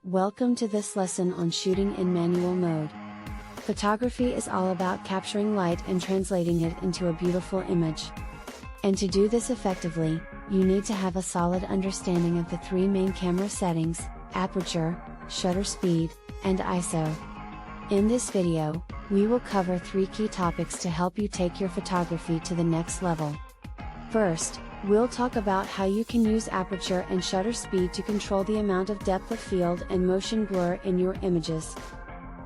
Welcome to this lesson on shooting in manual mode. Photography is all about capturing light and translating it into a beautiful image. And to do this effectively, you need to have a solid understanding of the three main camera settings: aperture, shutter speed, and ISO. In this video, we will cover three key topics to help you take your photography to the next level. First, we'll talk about how you can use aperture and shutter speed to control the amount of depth of field and motion blur in your images.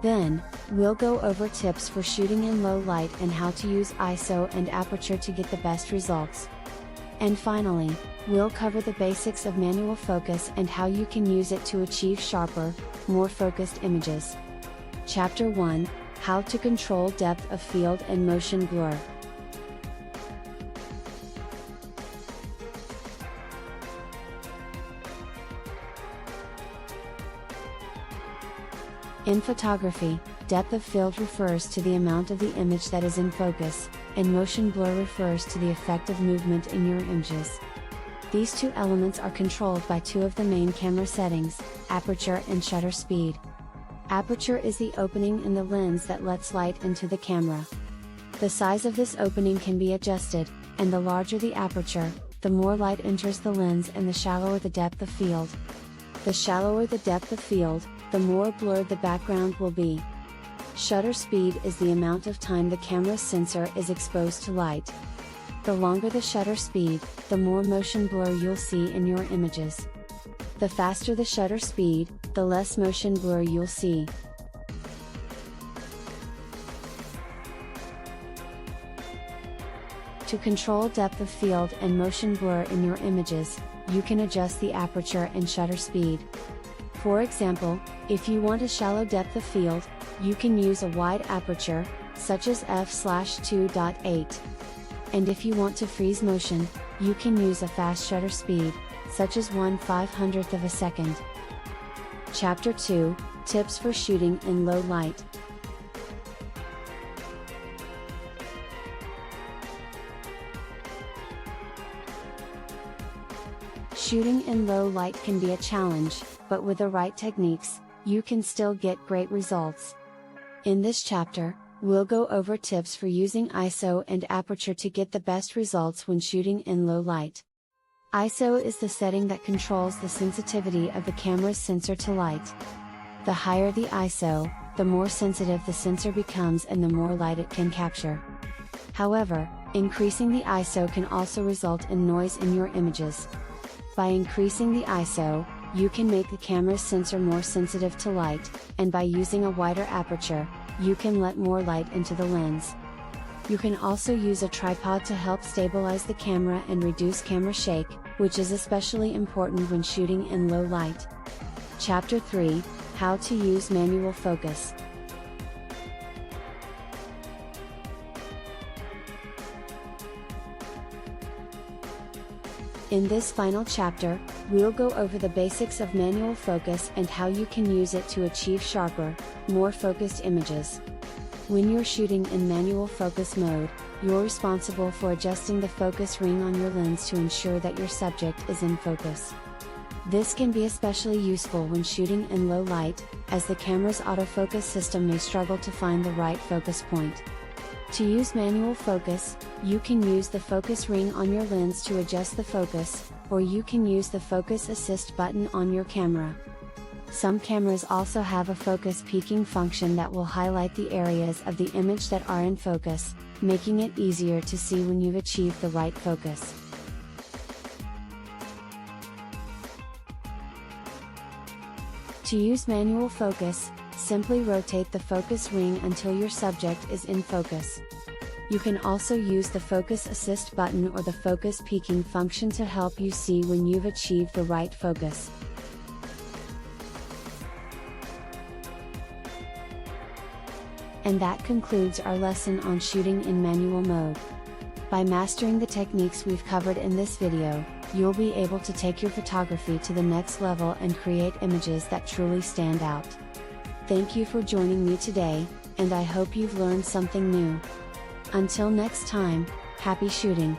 Then, we'll go over tips for shooting in low light and how to use ISO and aperture to get the best results. And finally, we'll cover the basics of manual focus and how you can use it to achieve sharper, more focused images. Chapter 1: How to control depth of field and motion blur. In photography, depth of field refers to the amount of the image that is in focus, and motion blur refers to the effect of movement in your images. These two elements are controlled by two of the main camera settings, aperture and shutter speed. Aperture is the opening in the lens that lets light into the camera. The size of this opening can be adjusted, and the larger the aperture, the more light enters the lens and the shallower the depth of field. The shallower the depth of field, the more blurred the background will be. Shutter speed is the amount of time the camera's sensor is exposed to light. The longer the shutter speed, the more motion blur you'll see in your images. The faster the shutter speed, the less motion blur you'll see. To control depth of field and motion blur in your images, you can adjust the aperture and shutter speed. For example, if you want a shallow depth of field, you can use a wide aperture, such as f/2.8. And if you want to freeze motion, you can use a fast shutter speed, such as 1/500th of a second. Chapter 2: Tips for shooting in low light. Shooting in low light can be a challenge, but with the right techniques, you can still get great results. In this chapter, we'll go over tips for using ISO and aperture to get the best results when shooting in low light. ISO is the setting that controls the sensitivity of the camera's sensor to light. The higher the ISO, the more sensitive the sensor becomes and the more light it can capture. However, increasing the ISO can also result in noise in your images. By increasing the ISO, you can make the camera's sensor more sensitive to light, and by using a wider aperture, you can let more light into the lens. You can also use a tripod to help stabilize the camera and reduce camera shake, which is especially important when shooting in low light. Chapter 3: How to use manual focus. In this final chapter, we'll go over the basics of manual focus and how you can use it to achieve sharper, more focused images. When you're shooting in manual focus mode, you're responsible for adjusting the focus ring on your lens to ensure that your subject is in focus. This can be especially useful when shooting in low light, as the camera's autofocus system may struggle to find the right focus point. To use manual focus, you can use the focus ring on your lens to adjust the focus, or you can use the focus assist button on your camera. Some cameras also have a focus peaking function that will highlight the areas of the image that are in focus, making it easier to see when you've achieved the right focus. To use manual focus, simply rotate the focus ring until your subject is in focus. You can also use the focus assist button or the focus peaking function to help you see when you've achieved the right focus. And that concludes our lesson on shooting in manual mode. By mastering the techniques we've covered in this video, you'll be able to take your photography to the next level and create images that truly stand out. Thank you for joining me today, and I hope you've learned something new. Until next time, happy shooting!